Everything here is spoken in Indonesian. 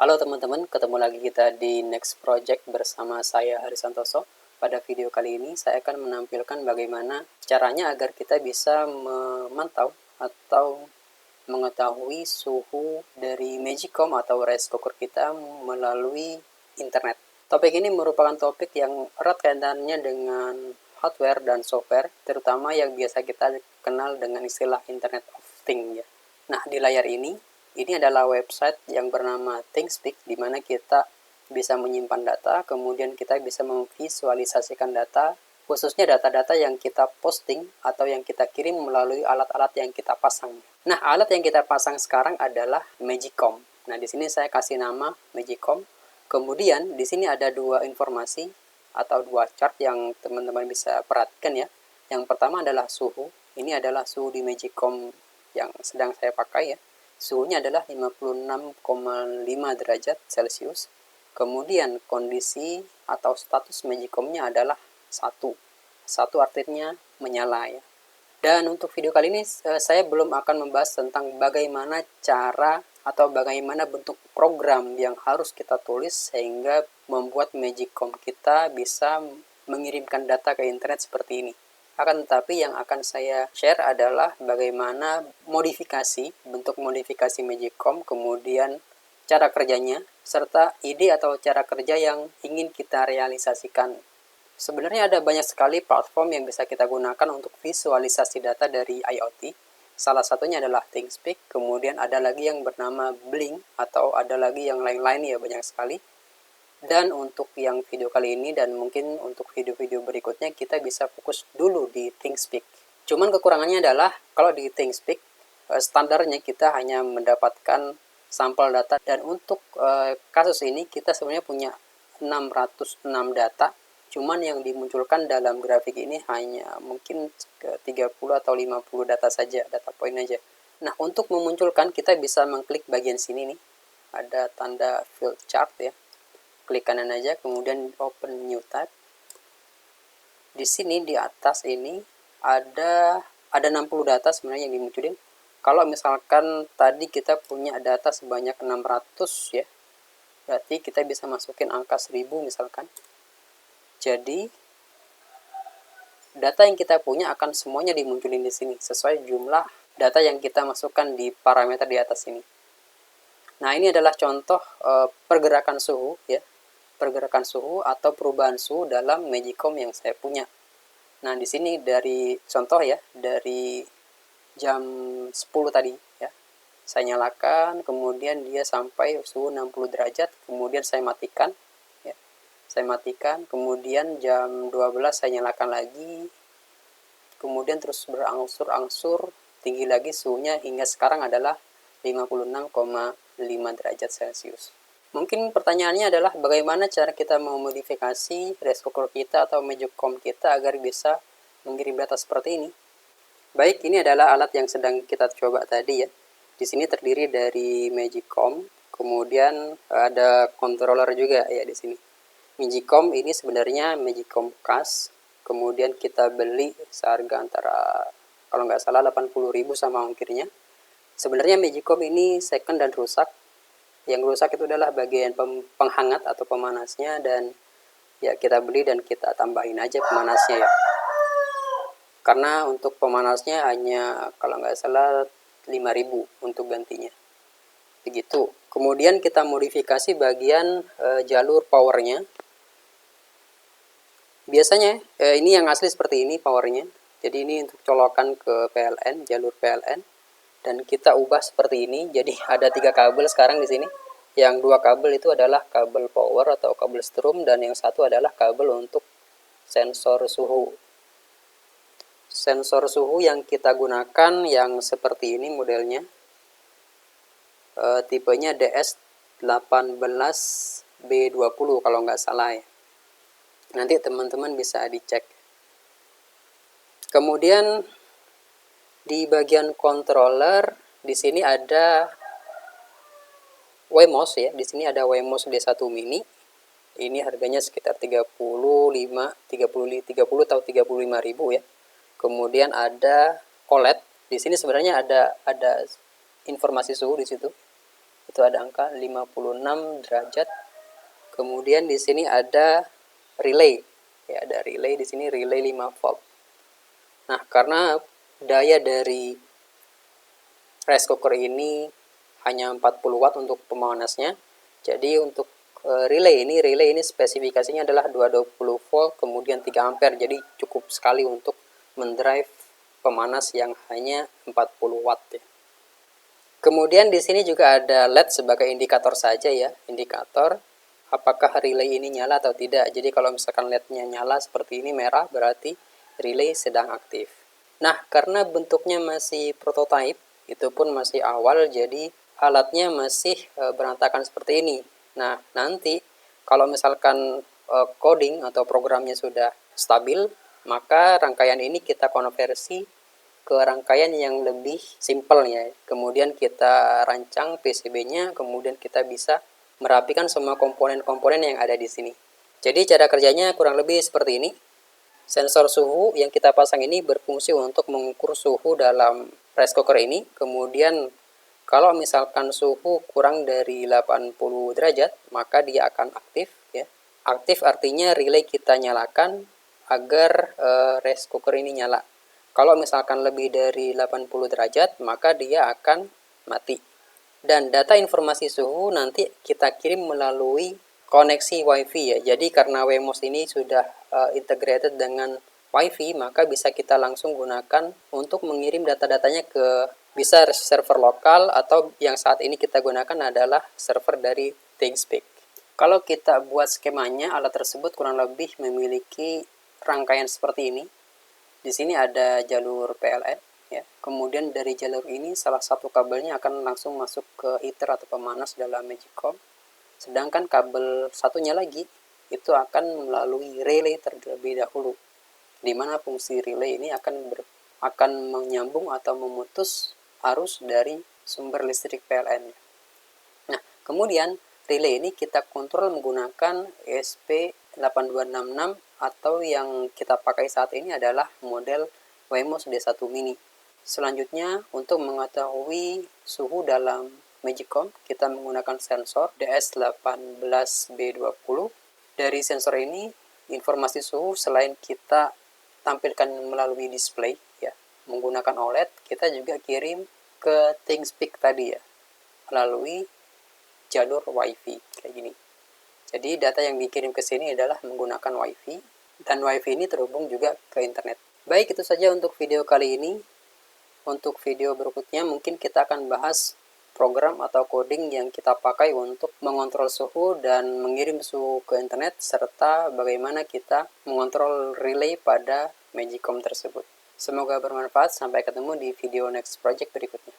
Halo teman-teman, ketemu lagi kita di Next Project bersama saya Hari Santoso. Pada video kali ini saya akan menampilkan bagaimana caranya agar kita bisa memantau atau mengetahui suhu dari Magicom atau rice cooker kita melalui internet. Topik ini merupakan topik yang erat kaitannya dengan hardware dan software, terutama yang biasa kita kenal dengan istilah Internet of Things ya. Nah, di layar ini adalah website yang bernama ThinkSpeak, di mana kita bisa menyimpan data, kemudian kita bisa memvisualisasikan data, khususnya data-data yang kita posting atau yang kita kirim melalui alat-alat yang kita pasang. Nah, alat yang kita pasang sekarang adalah Magicom. Nah, di sini saya kasih nama Magicom. Kemudian di sini ada dua informasi atau dua chart yang teman-teman bisa perhatikan ya. Yang pertama adalah suhu. Ini adalah suhu di Magicom yang sedang saya pakai ya. Suhunya adalah 56,5 derajat Celcius. Kemudian kondisi atau status Magicom-nya adalah 1. 1 artinya menyala ya. Dan untuk video kali ini saya belum akan membahas tentang bagaimana cara atau bagaimana bentuk program yang harus kita tulis sehingga membuat Magicom kita bisa mengirimkan data ke internet seperti ini. Akan tetapi yang akan saya share adalah bagaimana modifikasi, bentuk modifikasi Magicom, kemudian cara kerjanya, serta ide atau cara kerja yang ingin kita realisasikan. Sebenarnya ada banyak sekali platform yang bisa kita gunakan untuk visualisasi data dari IoT. Salah satunya adalah ThinkSpeak, kemudian ada lagi yang bernama Blink, atau ada lagi yang lain-lain ya, banyak sekali. Dan untuk yang video kali ini dan mungkin untuk video-video berikutnya kita bisa fokus dulu di ThinkSpeak. Cuman kekurangannya adalah kalau di ThinkSpeak standarnya kita hanya mendapatkan sampel data, dan untuk kasus ini kita sebenarnya punya 606 data, cuman yang dimunculkan dalam grafik ini hanya mungkin ke 30 atau 50 data saja, data point aja. Nah, untuk memunculkan kita bisa mengklik bagian sini nih, ada tanda field chart ya. Klik kanan aja, kemudian open new tab. Di sini di atas ini ada 60 data sebenarnya yang dimunculin. Kalau misalkan tadi kita punya data sebanyak 600 ya, berarti kita bisa masukin angka 1000 misalkan. Jadi data yang kita punya akan semuanya dimunculin di sini sesuai jumlah data yang kita masukkan di parameter di atas ini. Nah, ini adalah contoh pergerakan suhu ya. Pergerakan suhu atau perubahan suhu dalam Magicom yang saya punya. Nah, di sini dari contoh ya, dari jam 10 tadi ya. Saya nyalakan, kemudian dia sampai suhu 60 derajat, kemudian saya matikan ya. Saya matikan, kemudian jam 12 saya nyalakan lagi. Kemudian terus berangsur-angsur tinggi lagi suhunya hingga sekarang adalah 56,5 derajat Celcius. Mungkin pertanyaannya adalah bagaimana cara kita memodifikasi rice cooker kita atau Magicom kita agar bisa mengirim data seperti ini. Baik, ini adalah alat yang sedang kita coba tadi ya. Di sini terdiri dari Magicom, kemudian ada controller juga ya di sini. Magicom ini sebenarnya Magicom Cast, kemudian kita beli seharga antara kalau nggak salah 80.000 sama ongkirnya. Sebenarnya Magicom ini second dan rusak. Yang rusak itu adalah bagian penghangat atau pemanasnya, dan ya kita beli dan kita tambahin aja pemanasnya ya. Karena untuk pemanasnya hanya kalau nggak salah 5.000 untuk gantinya. Begitu. Kemudian kita modifikasi bagian jalur powernya. Biasanya ini yang asli seperti ini powernya. Jadi ini untuk colokan ke PLN, jalur PLN. Dan kita ubah seperti ini. Jadi ada 3 kabel sekarang di sini. Yang 2 kabel itu adalah kabel power atau kabel strom, dan yang satu adalah kabel untuk sensor suhu. Sensor suhu yang kita gunakan yang seperti ini modelnya. Tipenya DS18B20 kalau nggak salah ya. Nanti teman-teman bisa dicek. Kemudian di bagian controller di sini ada Wemos ya. Di sini ada Wemos D1 mini. Ini harganya sekitar 30 atau 35.000 ya. Kemudian ada OLED. Di sini sebenarnya ada informasi suhu di situ. itu ada angka 56 derajat. Kemudian di sini ada relay. Ya, ada relay di sini, relay 5 volt. Nah, karena daya dari rice cooker ini hanya 40 watt untuk pemanasnya. Jadi untuk relay ini spesifikasinya adalah 220 volt kemudian 3 ampere. Jadi cukup sekali untuk mendrive pemanas yang hanya 40 watt ya. Kemudian di sini juga ada LED sebagai indikator saja ya, indikator apakah relay ini nyala atau tidak. Jadi kalau misalkan LED-nya nyala seperti ini merah, berarti relay sedang aktif. Nah, karena bentuknya masih prototype, itu pun masih awal, jadi alatnya masih berantakan seperti ini. Nah, nanti kalau misalkan coding atau programnya sudah stabil, maka rangkaian ini kita konversi ke rangkaian yang lebih simple ya. Kemudian kita rancang PCB-nya, kemudian kita bisa merapikan semua komponen-komponen yang ada di sini. Jadi cara kerjanya kurang lebih seperti ini. Sensor suhu yang kita pasang ini berfungsi untuk mengukur suhu dalam rice cooker ini. Kemudian kalau misalkan suhu kurang dari 80 derajat, maka dia akan aktif ya. Aktif artinya relay kita nyalakan agar rice cooker ini nyala. Kalau misalkan lebih dari 80 derajat, maka dia akan mati. Dan data informasi suhu nanti kita kirim melalui koneksi WiFi ya. Jadi karena Wemos ini sudah integrated dengan WiFi, maka bisa kita langsung gunakan untuk mengirim data-datanya ke bisa server lokal atau yang saat ini kita gunakan adalah server dari ThinkSpeak. Kalau kita buat skemanya, alat tersebut kurang lebih memiliki rangkaian seperti ini. Di sini ada jalur PLN ya. Kemudian dari jalur ini salah satu kabelnya akan langsung masuk ke heater atau pemanas dalam Magicom. Sedangkan kabel satunya lagi itu akan melalui relay terlebih dahulu. Di mana fungsi relay ini akan menyambung atau memutus arus dari sumber listrik PLN. Nah, kemudian relay ini kita kontrol menggunakan ESP8266 atau yang kita pakai saat ini adalah model Wemos D1 Mini. Selanjutnya, untuk mengetahui suhu dalam Magicom, kita menggunakan sensor DS18B20. Dari sensor ini, informasi suhu selain kita tampilkan melalui display, ya, menggunakan OLED, kita juga kirim ke ThinkSpeak tadi ya, melalui jalur WiFi kayak gini. Jadi data yang dikirim ke sini adalah menggunakan WiFi dan WiFi ini terhubung juga ke internet. Baik, itu saja untuk video kali ini. Untuk video berikutnya mungkin kita akan bahas program atau coding yang kita pakai untuk mengontrol suhu dan mengirim suhu ke internet serta bagaimana kita mengontrol relay pada Magicom tersebut. Semoga bermanfaat. Sampai ketemu di video next project berikutnya.